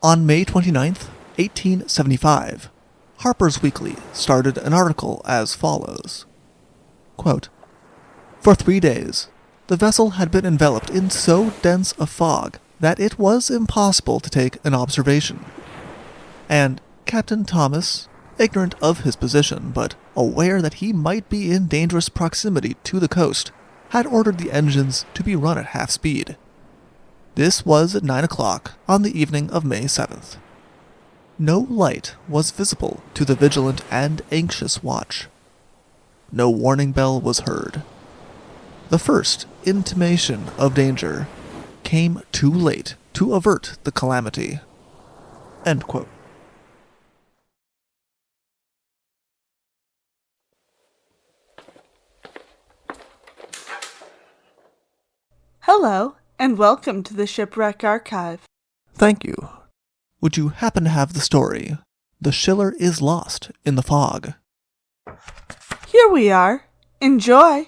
On May 29th, 1875, Harper's Weekly started an article as follows. Quote, "For 3 days, the vessel had been enveloped in so dense a fog that it was impossible to take an observation. And Captain Thomas, ignorant of his position, but aware that he might be in dangerous proximity to the coast, had ordered the engines to be run at half speed. This was at 9 o'clock on the evening of May 7th. No light was visible to the vigilant and anxious watch. No warning bell was heard. The first intimation of danger came too late to avert the calamity." End quote. Hello, and welcome to the Shipwreck Archive. Thank you. Would you happen to have the story, "The Schiller is Lost in the Fog"? Here we are. Enjoy!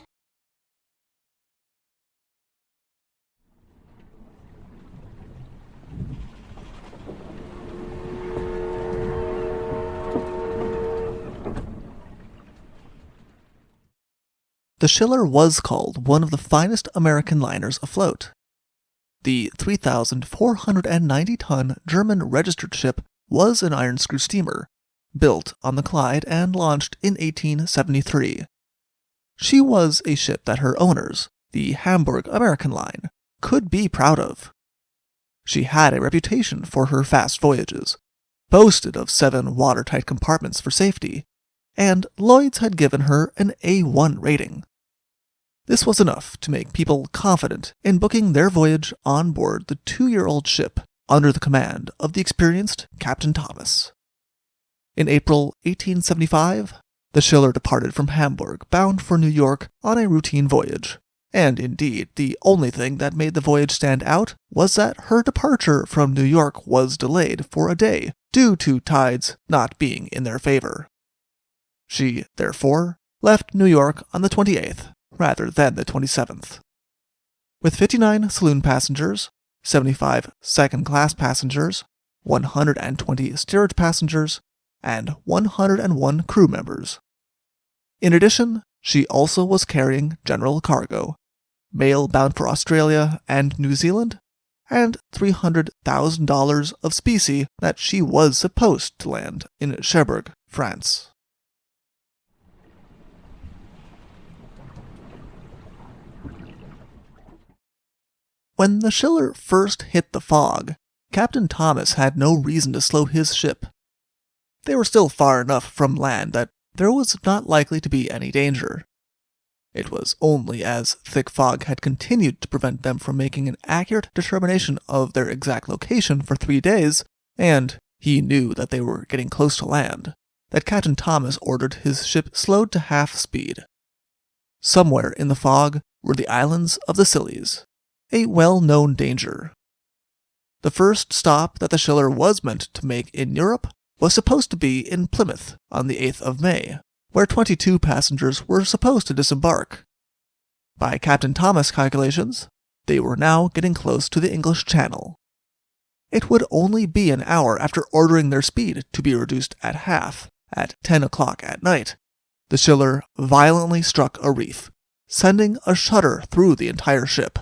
The Schiller was called one of the finest American liners afloat. The 3,490-ton German registered ship was an iron-screw steamer, built on the Clyde and launched in 1873. She was a ship that her owners, the Hamburg American Line, could be proud of. She had a reputation for her fast voyages, boasted of 7 watertight compartments for safety, and Lloyd's had given her an A1 rating. This was enough to make people confident in booking their voyage on board the 2-year-old ship under the command of the experienced Captain Thomas. In April 1875, the Schiller departed from Hamburg, bound for New York on a routine voyage, and indeed the only thing that made the voyage stand out was that her departure from New York was delayed for a day due to tides not being in their favor. She, therefore, left New York on the 28th, rather than the 27th. With 59 saloon passengers, 75 second-class passengers, 120 steerage passengers, and 101 crew members. In addition, she also was carrying general cargo, mail bound for Australia and New Zealand, and $300,000 of specie that she was supposed to land in Cherbourg, France. When the Schiller first hit the fog, Captain Thomas had no reason to slow his ship. They were still far enough from land that there was not likely to be any danger. It was only as thick fog had continued to prevent them from making an accurate determination of their exact location for 3 days, and he knew that they were getting close to land, that Captain Thomas ordered his ship slowed to half speed. Somewhere in the fog were the islands of the Scillies, a well-known danger. The first stop that the Schiller was meant to make in Europe was supposed to be in Plymouth on the 8th of May, where 22 passengers were supposed to disembark. By Captain Thomas' calculations, they were now getting close to the English Channel. It would only be an hour after ordering their speed to be reduced at half, at 10 o'clock at night. The Schiller violently struck a reef, sending a shudder through the entire ship.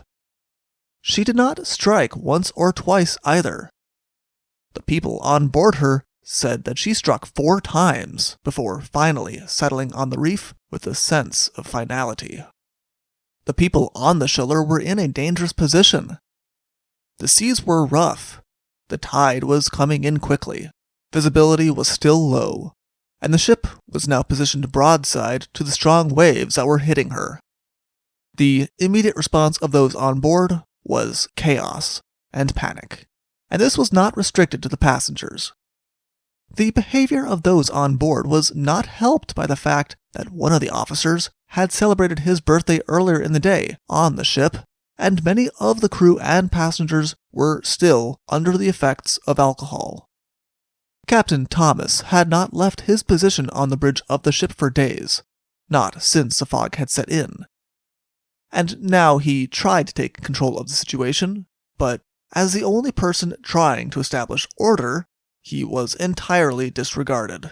She did not strike once or twice either. The people on board her said that she struck 4 times before finally settling on the reef with a sense of finality. The people on the Schiller were in a dangerous position. The seas were rough, the tide was coming in quickly, visibility was still low, and the ship was now positioned broadside to the strong waves that were hitting her. The immediate response of those on board was chaos and panic, and this was not restricted to the passengers. The behavior of those on board was not helped by the fact that one of the officers had celebrated his birthday earlier in the day on the ship, and many of the crew and passengers were still under the effects of alcohol. Captain Thomas had not left his position on the bridge of the ship for days, not since the fog had set in. And now he tried to take control of the situation, but as the only person trying to establish order, he was entirely disregarded.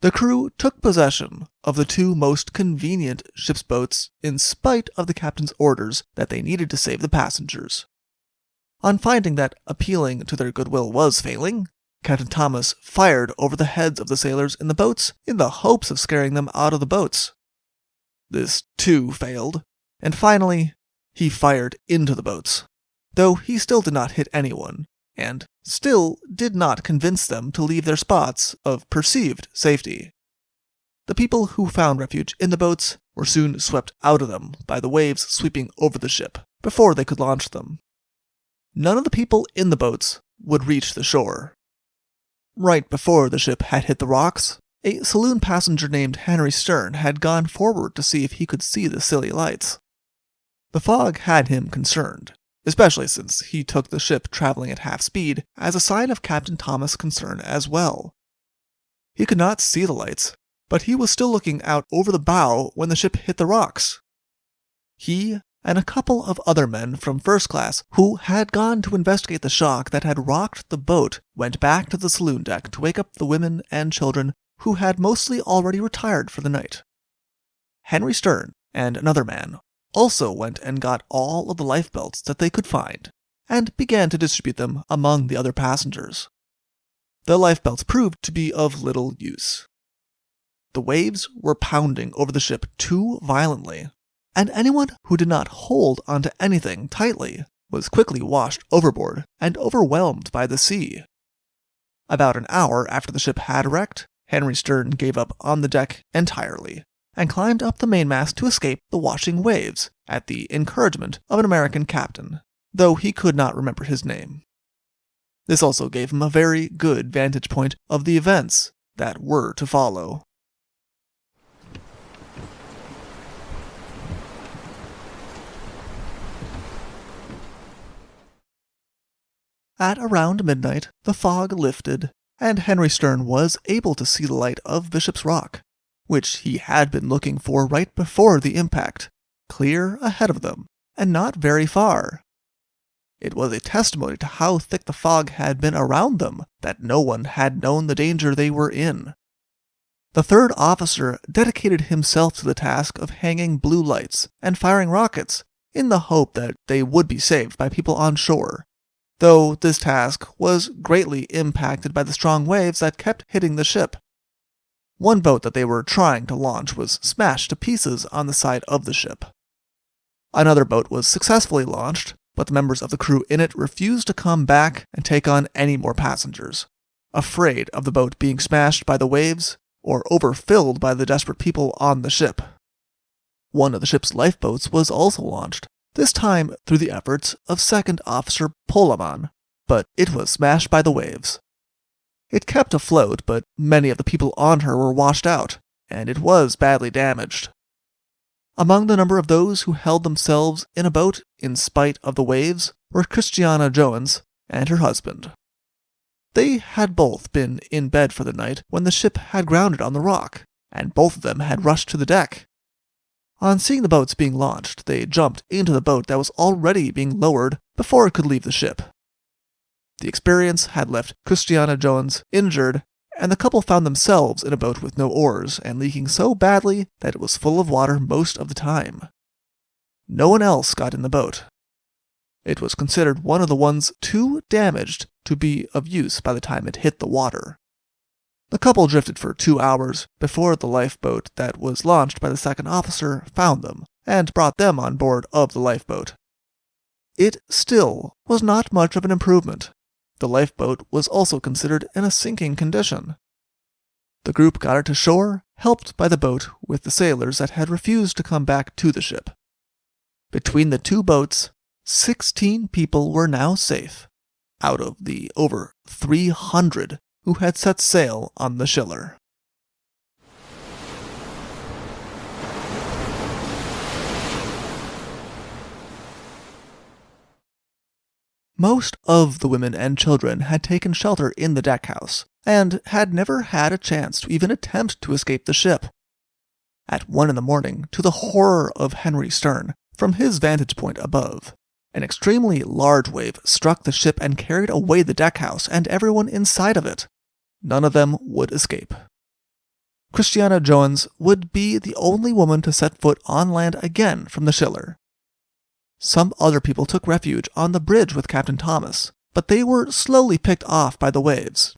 The crew took possession of the two most convenient ship's boats in spite of the captain's orders that they needed to save the passengers. On finding that appealing to their goodwill was failing, Captain Thomas fired over the heads of the sailors in the boats in the hopes of scaring them out of the boats. This too failed, and finally, he fired into the boats, though he still did not hit anyone, and still did not convince them to leave their spots of perceived safety. The people who found refuge in the boats were soon swept out of them by the waves sweeping over the ship before they could launch them. None of the people in the boats would reach the shore. Right before the ship had hit the rocks, a saloon passenger named Henry Stern had gone forward to see if he could see the Scilly lights. The fog had him concerned, especially since he took the ship traveling at half speed as a sign of Captain Thomas' concern as well. He could not see the lights, but he was still looking out over the bow when the ship hit the rocks. He and a couple of other men from first class who had gone to investigate the shock that had rocked the boat went back to the saloon deck to wake up the women and children who had mostly already retired for the night. Henry Stern and another man also went and got all of the lifebelts that they could find, and began to distribute them among the other passengers. The lifebelts proved to be of little use. The waves were pounding over the ship too violently, and anyone who did not hold onto anything tightly was quickly washed overboard and overwhelmed by the sea. About an hour after the ship had wrecked, Henry Stern gave up on the deck entirely, and climbed up the mainmast to escape the washing waves at the encouragement of an American captain, though he could not remember his name. This also gave him a very good vantage point of the events that were to follow. At around midnight, the fog lifted, and Henry Stern was able to see the light of Bishop's Rock, which he had been looking for right before the impact, clear ahead of them, and not very far. It was a testimony to how thick the fog had been around them that no one had known the danger they were in. The third officer dedicated himself to the task of hanging blue lights and firing rockets in the hope that they would be saved by people on shore, though this task was greatly impacted by the strong waves that kept hitting the ship. One boat that they were trying to launch was smashed to pieces on the side of the ship. Another boat was successfully launched, but the members of the crew in it refused to come back and take on any more passengers, afraid of the boat being smashed by the waves or overfilled by the desperate people on the ship. One of the ship's lifeboats was also launched, this time through the efforts of Second Officer Polaman, but it was smashed by the waves. It kept afloat, but many of the people on her were washed out, and it was badly damaged. Among the number of those who held themselves in a boat in spite of the waves were Christiana Jones and her husband. They had both been in bed for the night when the ship had grounded on the rock, and both of them had rushed to the deck. On seeing the boats being launched, they jumped into the boat that was already being lowered before it could leave the ship. The experience had left Christiana Jones injured, and the couple found themselves in a boat with no oars and leaking so badly that it was full of water most of the time. No one else got in the boat. It was considered one of the ones too damaged to be of use by the time it hit the water. The couple drifted for 2 hours before the lifeboat that was launched by the second officer found them and brought them on board of the lifeboat. It still was not much of an improvement. The lifeboat was also considered in a sinking condition. The group got it to shore, helped by the boat with the sailors that had refused to come back to the ship. Between the two boats, 16 people were now safe, out of the over 300 who had set sail on the Schiller. Most of the women and children had taken shelter in the deckhouse, and had never had a chance to even attempt to escape the ship. At 1 a.m, to the horror of Henry Stern, from his vantage point above, An extremely large wave struck the ship and carried away the deckhouse and everyone inside of it. None of them would escape. Christiana Jones would be the only woman to set foot on land again from the Schiller. Some other people took refuge on the bridge with Captain Thomas, but they were slowly picked off by the waves.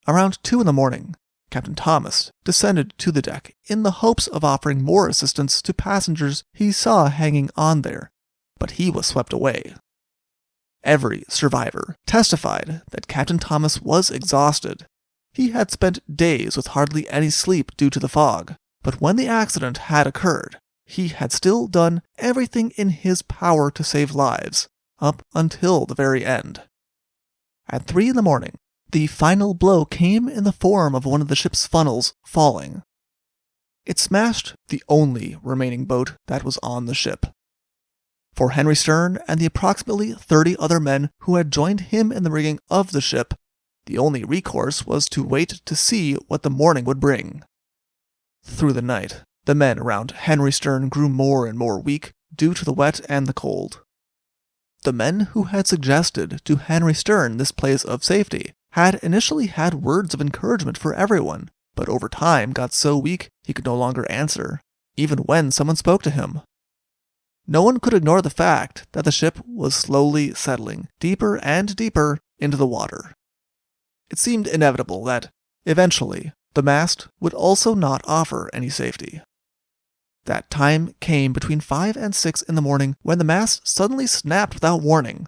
Around 2 a.m, Captain Thomas descended to the deck in the hopes of offering more assistance to passengers he saw hanging on there, but he was swept away. Every survivor testified that Captain Thomas was exhausted. He had spent days with hardly any sleep due to the fog, but when the accident had occurred, he had still done everything in his power to save lives, up until the very end. At 3 a.m, the final blow came in the form of one of the ship's funnels falling. It smashed the only remaining boat that was on the ship. For Henry Stern and the approximately 30 other men who had joined him in the rigging of the ship, the only recourse was to wait to see what the morning would bring. Through the night, the men around Henry Stern grew more and more weak due to the wet and the cold. The men who had suggested to Henry Stern this place of safety had initially had words of encouragement for everyone, but over time got so weak he could no longer answer, even when someone spoke to him. No one could ignore the fact that the ship was slowly settling deeper and deeper into the water. It seemed inevitable that, eventually, the mast would also not offer any safety. That time came between 5 and 6 in the morning when the mast suddenly snapped without warning,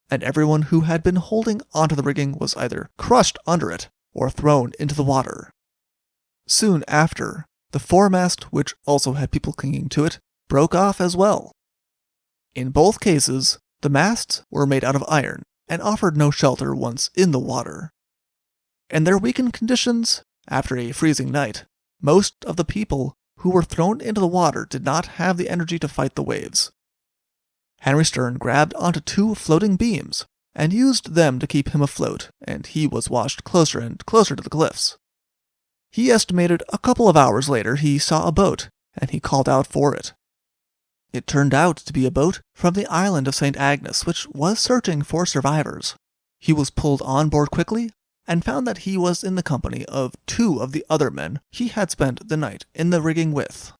and everyone who had been holding onto the rigging was either crushed under it or thrown into the water. Soon after, the foremast, which also had people clinging to it, broke off as well. In both cases, the masts were made out of iron and offered no shelter once in the water. In their weakened conditions, after a freezing night, most of the people who were thrown into the water did not have the energy to fight the waves. Henry Stern grabbed onto 2 floating beams and used them to keep him afloat, and he was washed closer and closer to the cliffs. He estimated a couple of hours later he saw a boat, and he called out for it. It turned out to be a boat from the island of St. Agnes, which was searching for survivors. He was pulled on board quickly and found that he was in the company of 2 of the other men he had spent the night in the rigging with.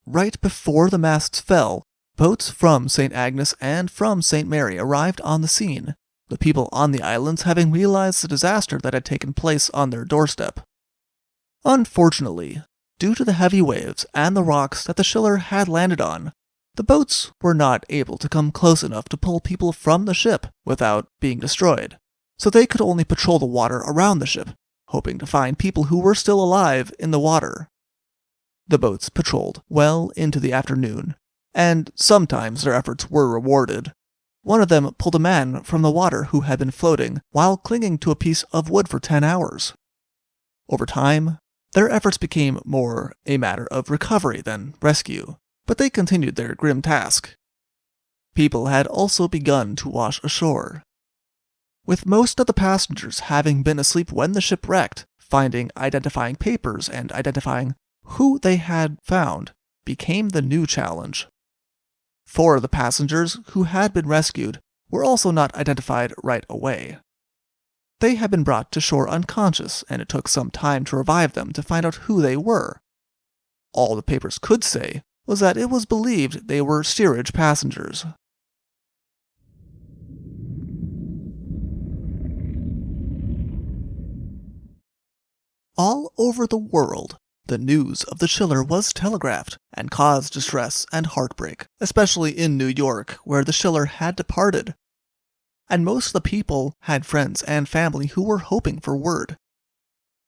Right before the masts fell, boats from St. Agnes and from St. Mary arrived on the scene, the people on the islands having realized the disaster that had taken place on their doorstep. Unfortunately, due to the heavy waves and the rocks that the Schiller had landed on, the boats were not able to come close enough to pull people from the ship without being destroyed, so they could only patrol the water around the ship, hoping to find people who were still alive in the water. The boats patrolled well into the afternoon, and sometimes their efforts were rewarded. One of them pulled a man from the water who had been floating while clinging to a piece of wood for 10 hours. Over time, their efforts became more a matter of recovery than rescue, but they continued their grim task. People had also begun to wash ashore. With most of the passengers having been asleep when the ship wrecked, finding identifying papers and identifying who they had found became the new challenge. 4 of the passengers who had been rescued were also not identified right away. They had been brought to shore unconscious, and it took some time to revive them to find out who they were. All the papers could say was that it was believed they were steerage passengers. All over the world, the news of the Schiller was telegraphed and caused distress and heartbreak, especially in New York, where the Schiller had departed. And most of the people had friends and family who were hoping for word.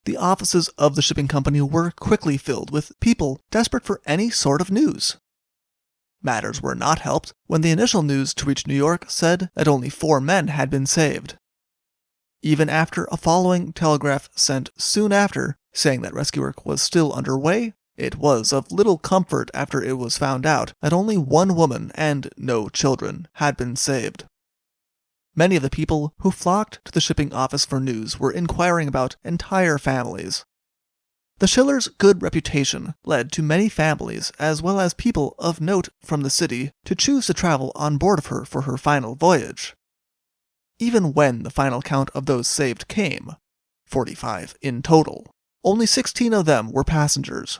The offices of the shipping company were quickly filled with people desperate for any sort of news. Matters were not helped when the initial news to reach New York said that only 4 men had been saved. Even after a following telegraph sent soon after, saying that rescue work was still underway, it was of little comfort after it was found out that only 1 woman and no children had been saved. Many of the people who flocked to the shipping office for news were inquiring about entire families. The Schiller's good reputation led to many families as well as people of note from the city to choose to travel on board of her for her final voyage. Even when the final count of those saved came, 45 in total, only 16 of them were passengers.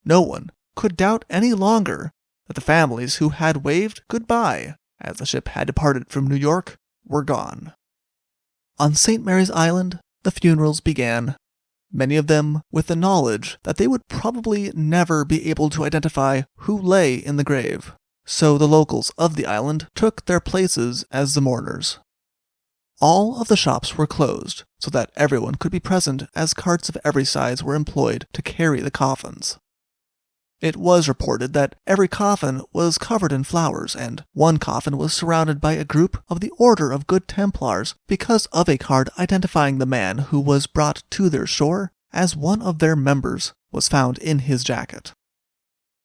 No one could doubt any longer that the families who had waved goodbye as the ship had departed from New York were gone. On St. Mary's Island, the funerals began, many of them with the knowledge that they would probably never be able to identify who lay in the grave, so the locals of the island took their places as the mourners. All of the shops were closed so that everyone could be present as carts of every size were employed to carry the coffins. It was reported that every coffin was covered in flowers, and one coffin was surrounded by a group of the Order of Good Templars because of a card identifying the man who was brought to their shore as one of their members was found in his jacket.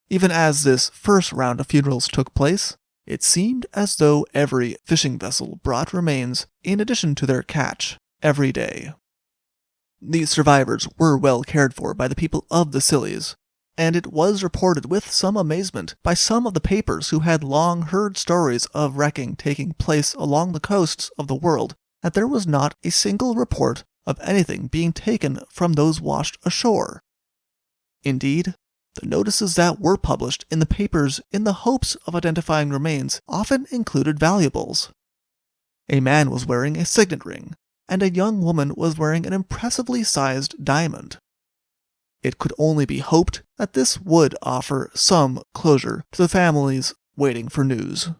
Even as this first round of funerals took place, it seemed as though every fishing vessel brought remains in addition to their catch every day. The survivors were well cared for by the people of the Scillys, and it was reported with some amazement by some of the papers who had long heard stories of wrecking taking place along the coasts of the world that there was not a single report of anything being taken from those washed ashore. Indeed, the notices that were published in the papers in the hopes of identifying remains often included valuables. A man was wearing a signet ring, and a young woman was wearing an impressively sized diamond. It could only be hoped that this would offer some closure to the families waiting for news.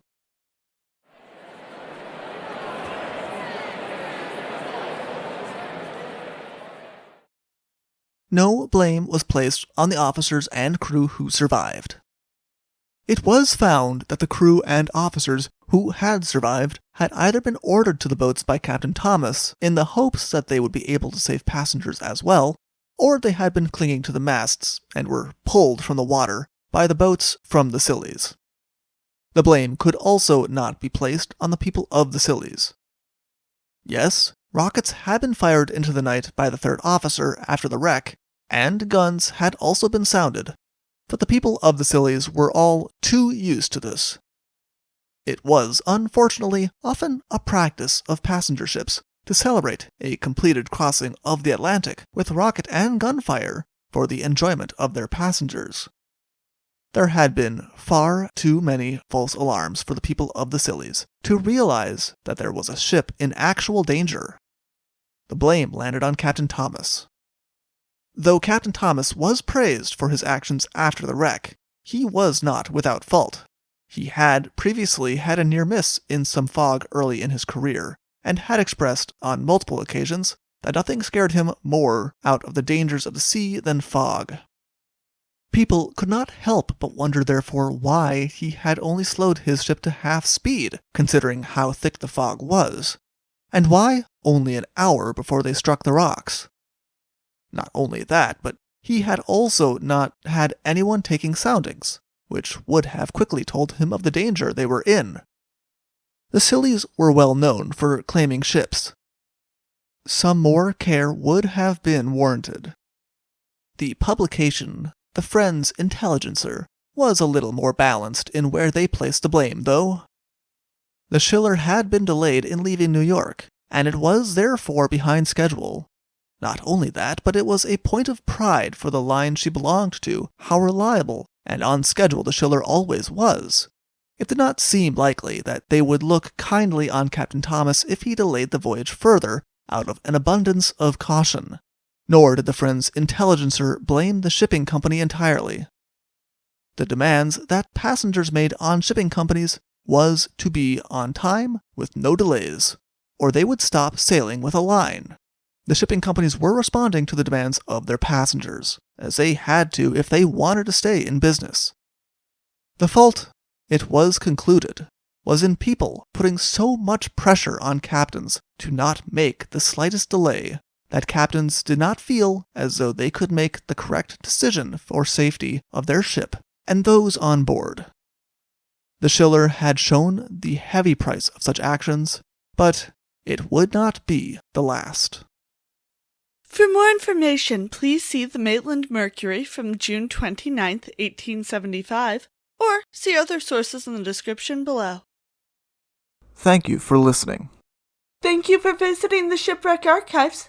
No blame was placed on the officers and crew who survived. It was found that the crew and officers who had survived had either been ordered to the boats by Captain Thomas in the hopes that they would be able to save passengers as well, or they had been clinging to the masts and were pulled from the water by the boats from the Scillys. The blame could also not be placed on the people of the Scillys. Yes, rockets had been fired into the night by the third officer after the wreck, and guns had also been sounded, but the people of the Scillys were all too used to this. It was, unfortunately, often a practice of passenger ships to celebrate a completed crossing of the Atlantic with rocket and gunfire for the enjoyment of their passengers. There had been far too many false alarms for the people of the Scillys to realize that there was a ship in actual danger. The blame landed on Captain Thomas. Though Captain Thomas was praised for his actions after the wreck, he was not without fault. He had previously had a near miss in some fog early in his career, and had expressed on multiple occasions that nothing scared him more out of the dangers of the sea than fog. People could not help but wonder therefore why he had only slowed his ship to half speed, considering how thick the fog was, and why only an hour before they struck the rocks. Not only that, but he had also not had anyone taking soundings, which would have quickly told him of the danger they were in. The Scillys were well known for claiming ships. Some more care would have been warranted. The publication, The Friends Intelligencer, was a little more balanced in where they placed the blame, though. The Schiller had been delayed in leaving New York, and it was therefore behind schedule. Not only that, but it was a point of pride for the line she belonged to how reliable and on schedule the Schiller always was. It did not seem likely that they would look kindly on Captain Thomas if he delayed the voyage further out of an abundance of caution. Nor did the Friends Intelligencer blame the shipping company entirely. The demands that passengers made on shipping companies was to be on time with no delays, or they would stop sailing with a line. The shipping companies were responding to the demands of their passengers, as they had to if they wanted to stay in business. The fault, it was concluded, was in people putting so much pressure on captains to not make the slightest delay that captains did not feel as though they could make the correct decision for safety of their ship and those on board. The Schiller had shown the heavy price of such actions, but it would not be the last. For more information, please see the Maitland Mercury from June 29th, 1875, or see other sources in the description below. Thank you for listening. Thank you for visiting the Shipwreck Archives.